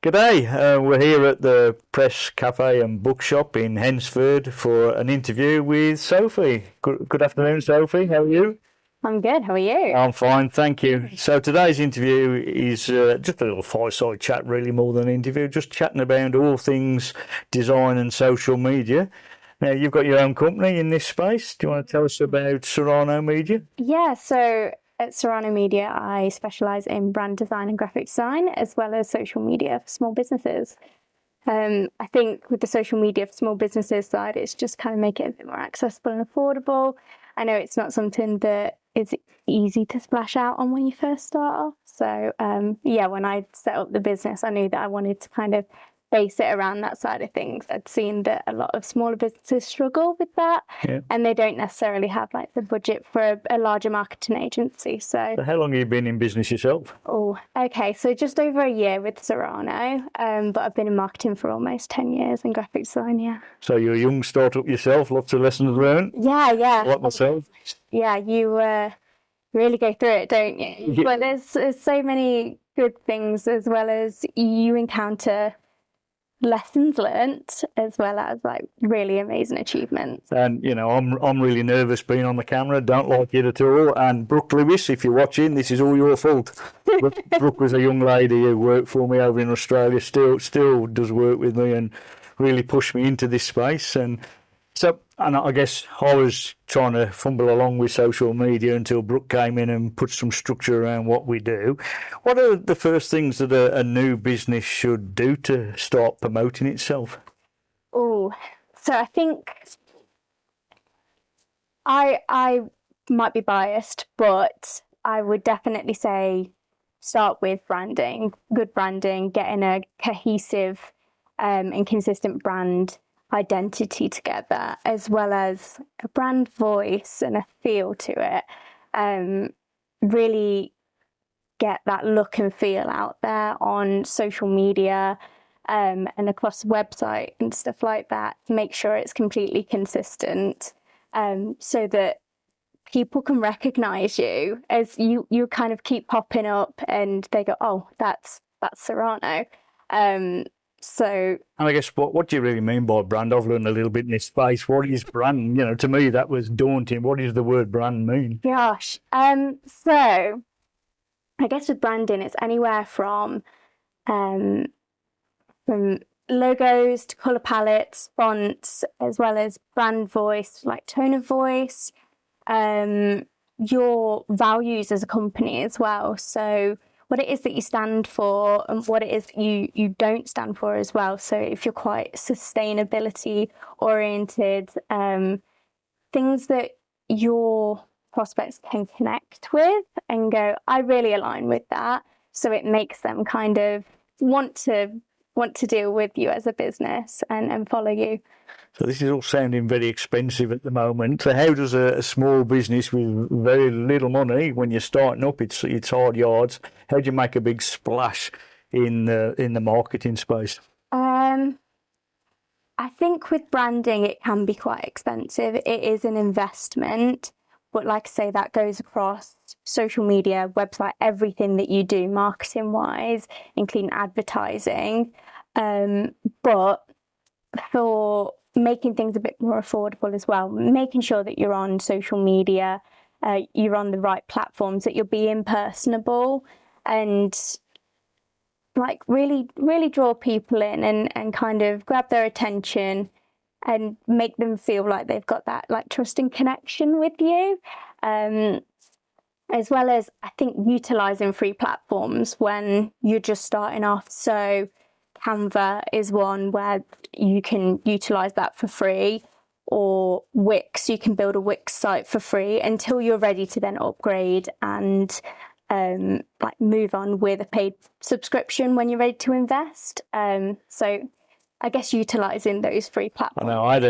G'day, we're here at the Press Cafe and Bookshop in Hensford for an interview with Sophie. Good afternoon, Sophie. How are you? I'm good. How are you? I'm fine, thank you. So today's interview is just a little fireside chat, really more than an interview, just chatting about all things design and social media. Now, you've got your own company in this space. Do you want to tell us about Serrano Media? Yeah, so at Serrano Media, I specialise in brand design and graphic design, as well as social media for small businesses. I think with the social media for small businesses side, it's just kind of make it a bit more accessible and affordable. I know it's not something that is easy to splash out on when you first start off. So yeah, when I set up the business, I knew that I wanted to kind of base it around that side of things. I'd seen that a lot of smaller businesses struggle with that, and they don't necessarily have like the budget for a larger marketing agency. So How long have you been in business yourself? okay, so just over a year with Serrano, but I've been in marketing for almost 10 years and graphic design, yeah. So you're a young startup yourself, lots of lessons learned. Yeah. Like myself. Yeah, you really go through it, don't you? Yeah. But there's so many good things, as well as you encounter lessons learnt, as well as like really amazing achievements. And I'm really nervous being on the camera. Don't like it at all. And Brooke Lewis, if you're watching, this is all your fault. Brooke was a young lady who worked for me over in Australia. Still does work with me and really pushed me into this space. And I guess I was trying to fumble along with social media until Brooke came in and put some structure around what we do. What are the first things that a new business should do to start promoting itself? So I think I might be biased, but I would definitely say start with branding, good branding, getting a cohesive and consistent brand identity together, as well as a brand voice and a feel to it. Really get that look and feel out there on social media and across the website and stuff like that. Make sure it's completely consistent, so that people can recognize you as you kind of keep popping up and they go, oh, that's Serrano. So, and I guess what do you really mean by brand? I've learned a little bit in this space. What is brand? To me that was daunting. What does the word brand mean? Gosh. So I guess with branding, it's anywhere from logos to colour palettes, fonts, as well as brand voice, like tone of voice, your values as a company as well. So what it is that you stand for and what it is that you don't stand for as well. So if you're quite sustainability oriented, things that your prospects can connect with and go, I really align with that. So it makes them kind of want to deal with you as a business and follow you. So this is all sounding very expensive at the moment. So how does a small business with very little money, when you're starting up, it's hard yards, how do you make a big splash in the marketing space? I think with branding, it can be quite expensive. It is an investment, but like I say, that goes across social media, website, everything that you do marketing wise, including advertising. But for making things a bit more affordable as well, making sure that you're on social media, you're on the right platforms, that you're being personable and like really draw people in and kind of grab their attention and make them feel like they've got that like trust and connection with you. As well as I think utilising free platforms when you're just starting off. So Canva is one where you can utilise that for free, or Wix, you can build a Wix site for free until you're ready to then upgrade and like move on with a paid subscription when you're ready to invest. So I guess utilising those free platforms. I know I had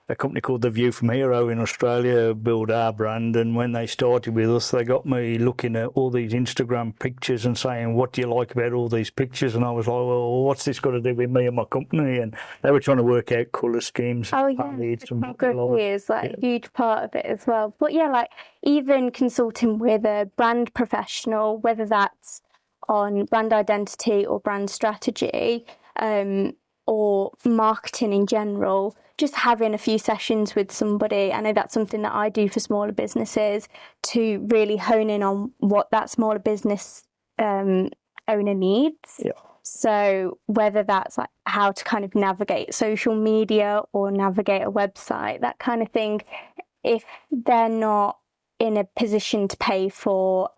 a company called The View from Hero in Australia build our brand, and when they started with us, they got me looking at all these Instagram pictures and saying, what do you like about all these pictures? And I was like, well, what's this got to do with me and my company? And they were trying to work out colour schemes. Oh yeah, photography is like a huge part of it as well. But yeah, like even consulting with a brand professional, whether that's on brand identity or brand strategy, or marketing in general, just having a few sessions with somebody. I know that's something that I do for smaller businesses, to really hone in on what that smaller business owner needs. Yeah. So whether that's like how to kind of navigate social media or navigate a website, that kind of thing, if they're not in a position to pay for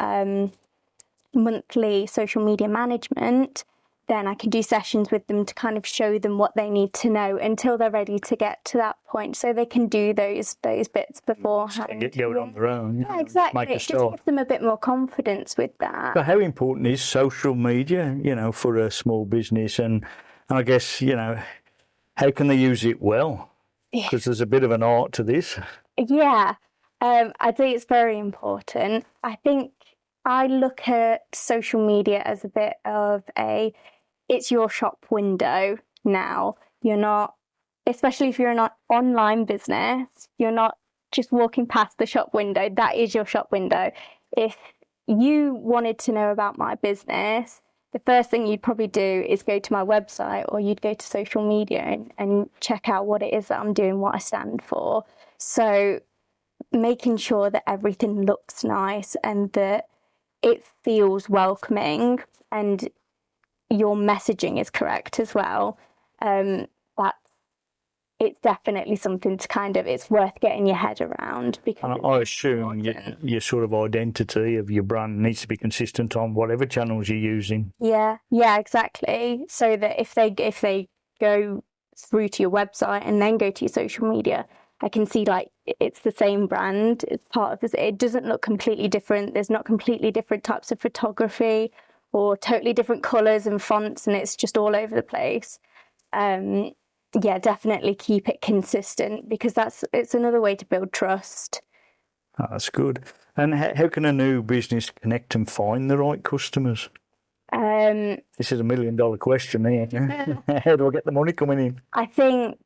monthly social media management, then I can do sessions with them to kind of show them what they need to know until they're ready to get to that point, so they can do those bits beforehand. And get going on their own. Yeah, exactly. Make a It just start. gives them a bit more confidence with that. So how important is social media, for a small business? And I guess, how can they use it well? Because there's a bit of an art to this. Yeah, I'd say it's very important. I think I look at social media as a bit of it's your shop window now. You're not, especially if you're an online business, you're not just walking past the shop window. That is your shop window. If you wanted to know about my business, the first thing you'd probably do is go to my website, or you'd go to social media and check out what it is that I'm doing, what I stand for. So making sure that everything looks nice and that it feels welcoming and your messaging is correct as well. It's definitely something to it's worth getting your head around, because And I assume your sort of identity of your brand needs to be consistent on whatever channels you're using. Yeah, exactly. So that if they go through to your website and then go to your social media, I can see like it's the same brand. It's part of this. It doesn't look completely different. There's not completely different types of photography or totally different colours and fonts, and it's just all over the place. Yeah, definitely keep it consistent, because it's another way to build trust. Oh, that's good. And how can a new business connect and find the right customers? This is $1 million question here. How do I get the money coming in? I think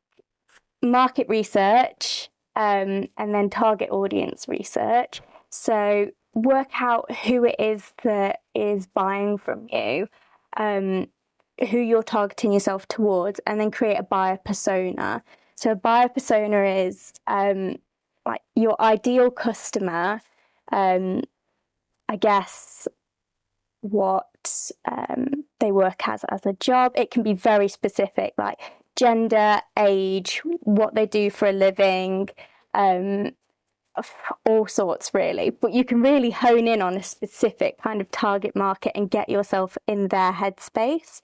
market research, and then target audience research. So work out who it is that is buying from you, who you're targeting yourself towards, and then create a buyer persona. So a buyer persona is like your ideal customer. I guess what they work as a job. It can be very specific, like gender, age, what they do for a living, all sorts really. But you can really hone in on a specific kind of target market and get yourself in their headspace.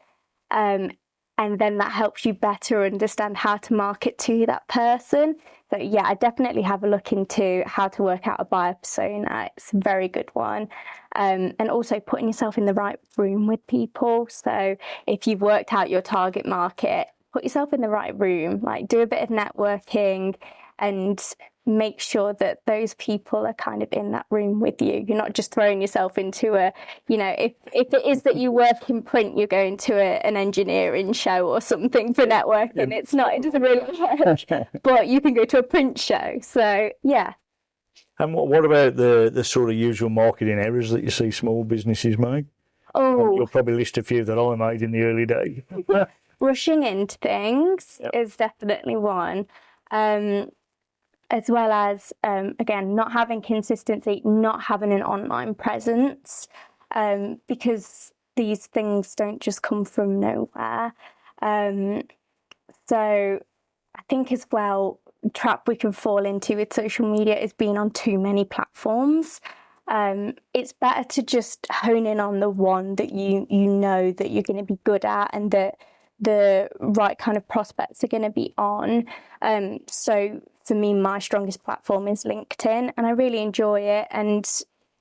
And then that helps you better understand how to market to that person. So yeah, I definitely have a look into how to work out a buyer persona. It's a very good one. And also putting yourself in the right room with people. So if you've worked out your target market, put yourself in the right room, like do a bit of networking and make sure that those people are kind of in that room with you. You're not just throwing yourself into if it is that you work in print, you're going to an engineering show or something for networking. It's not, it doesn't really work, but you can go to a print show. So yeah. And what about the sort of usual marketing errors that you see small businesses make? Oh, You'll probably list a few that I made in the early days. Rushing into things is definitely one. As well as, again, not having consistency, not having an online presence, because these things don't just come from nowhere. So I think as well, the trap we can fall into with social media is being on too many platforms. It's better to just hone in on the one that you know that you're going to be good at and that the right kind of prospects are going to be on. So for me, my strongest platform is LinkedIn, and I really enjoy it. And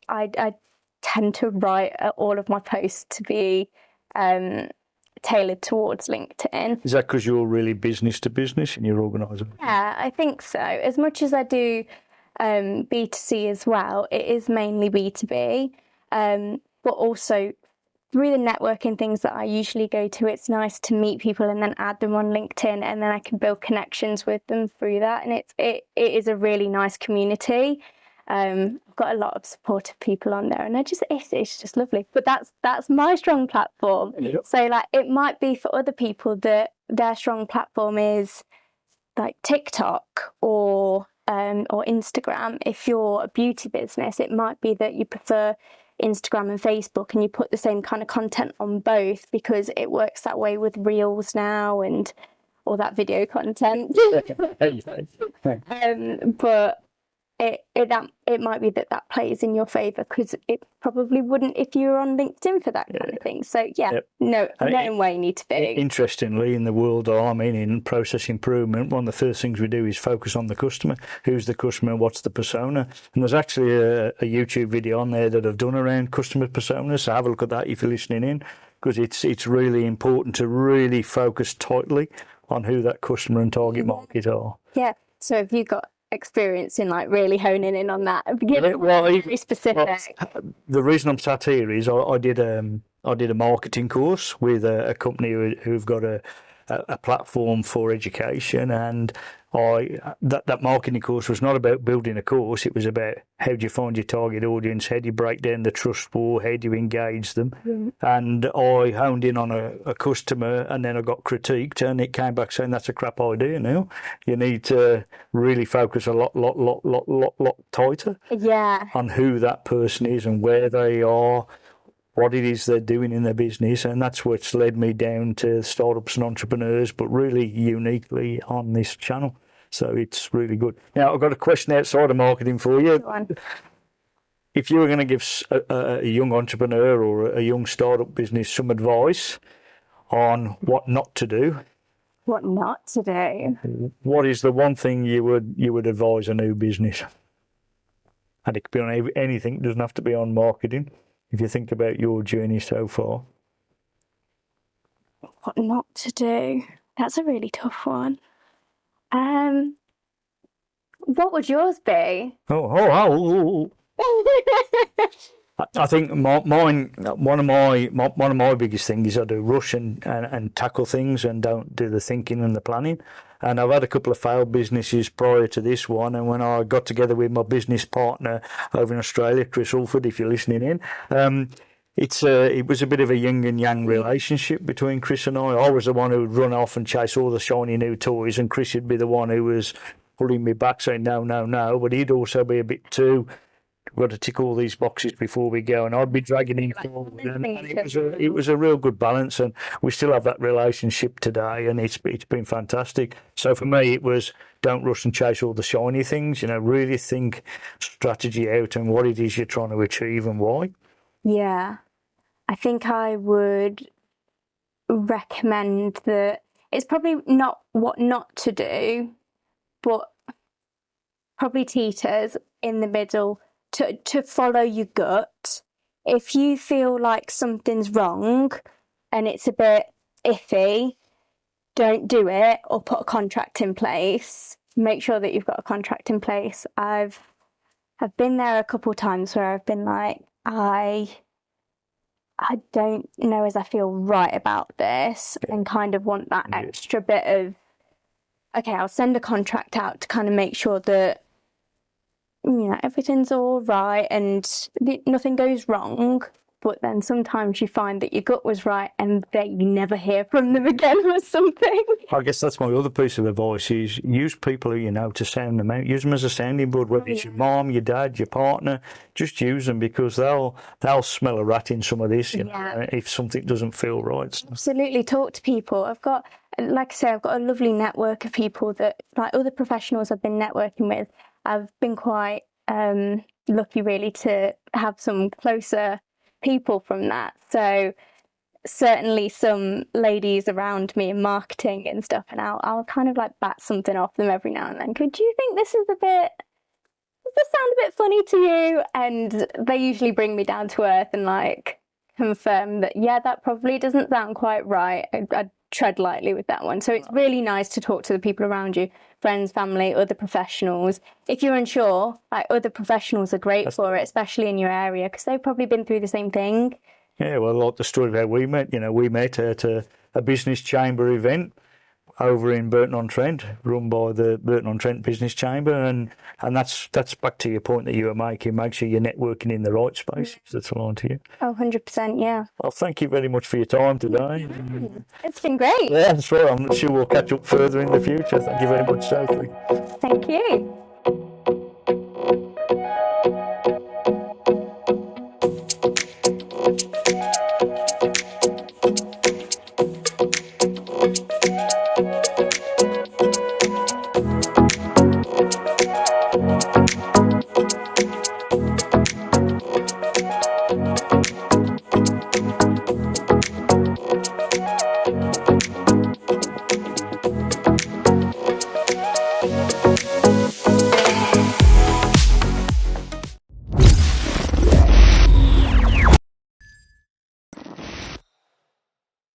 I tend to write all of my posts to be tailored towards LinkedIn. Is that because you're really business to business in your organisation? Yeah, I think so. As much as I do B2C as well, it is mainly B2B, but also through the networking things that I usually go to, it's nice to meet people and then add them on LinkedIn, and then I can build connections with them through that. And it is a really nice community. I've got a lot of supportive people on there, and it's just lovely. But that's my strong platform. Yep. So like it might be for other people that their strong platform is like TikTok or Instagram. If you're a beauty business, it might be that you prefer Instagram and Facebook, and you put the same kind of content on both because it works that way with Reels now and all that video content. But it might be that plays in your favour, because it probably wouldn't if you were on LinkedIn for that kind of thing. So knowing where you need to be. Interestingly, in the world I'm in process improvement, one of the first things we do is focus on the customer. Who's the customer? What's the persona? And there's actually a YouTube video on there that I've done around customer personas. So have a look at that if you're listening in, because it's really important to really focus tightly on who that customer and target market are. Yeah. So have you got experience in like really honing in on that? Very specific. The reason I'm sat here is I did a marketing course with a company who've got a platform for education, and that marketing course was not about building a course. It was about how do you find your target audience, how do you break down the trust war, how do you engage them. And I honed in on a customer, and then I got critiqued, and it came back saying that's a crap idea. Now you need to really focus a lot tighter on who that person is and where they are, what it is they're doing in their business. And that's what's led me down to startups and entrepreneurs, but really uniquely on this channel. So it's really good. Now, I've got a question outside of marketing for you. Go on. If you were going to give a young entrepreneur or a young startup business some advice on what not to do, what not to do, what is the one thing you would advise a new business? And it could be on anything. It doesn't have to be on marketing. If you think about your journey so far. What not to do? That's a really tough one. What would yours be? Oh. I think mine. One of my biggest things is I do rush and tackle things and don't do the thinking and the planning. And I've had a couple of failed businesses prior to this one. And when I got together with my business partner over in Australia, Chris Alford, if you're listening in, it was a bit of a yin and yang relationship between Chris and I. I was the one who would run off and chase all the shiny new toys, and Chris would be the one who was pulling me back, saying no. But he'd also be a bit too, we've got to tick all these boxes before we go, and I'd be dragging him forward. And it was a real good balance, and we still have that relationship today, and it's been fantastic. So for me, it was don't rush and chase all the shiny things. Really think strategy out and what it is you're trying to achieve and why. Yeah, I think I would recommend that it's probably not what not to do, but probably teeters in the middle. To follow your gut. If you feel like something's wrong and it's a bit iffy, don't do it, or put a contract in place. Make sure that you've got a contract in place. I've been there a couple of times where I've been like, I don't know as I feel right about this, and kind of want that extra bit of, okay, I'll send a contract out to kind of make sure that everything's all right and nothing goes wrong. But then sometimes you find that your gut was right and that you never hear from them again or something. I guess that's my other piece of advice is use people who you know to sound them out. Use them as a sounding board, whether it's your mom, your dad, your partner. Just use them, because they'll smell a rat in some of this, if something doesn't feel right. So. Absolutely. Talk to people. I've got a lovely network of people that, like other professionals I've been networking with. I've been quite lucky really to have some closer people from that. So certainly some ladies around me in marketing and stuff, and I'll kind of like bat something off them every now and then. Could you think does this sound a bit funny to you? And they usually bring me down to earth and like confirm that, that probably doesn't sound quite right. I'd tread lightly with that one. So it's really nice to talk to the people around you, friends, family, other professionals. If you're unsure, like other professionals are great for it, especially in your area, because they've probably been through the same thing. Yeah, well, like the story of how we met. We met at a business chamber event. over in Burton-on-Trent, run by the Burton-on-Trent Business Chamber, and that's back to your point that you were making. Make sure you're networking in the right space. That's aligned to you. Oh, 100%, yeah. Well, thank you very much for your time today. It's been great. Yeah, that's right. I'm sure we'll catch up further in the future. Thank you very much, Sophie. Thank you.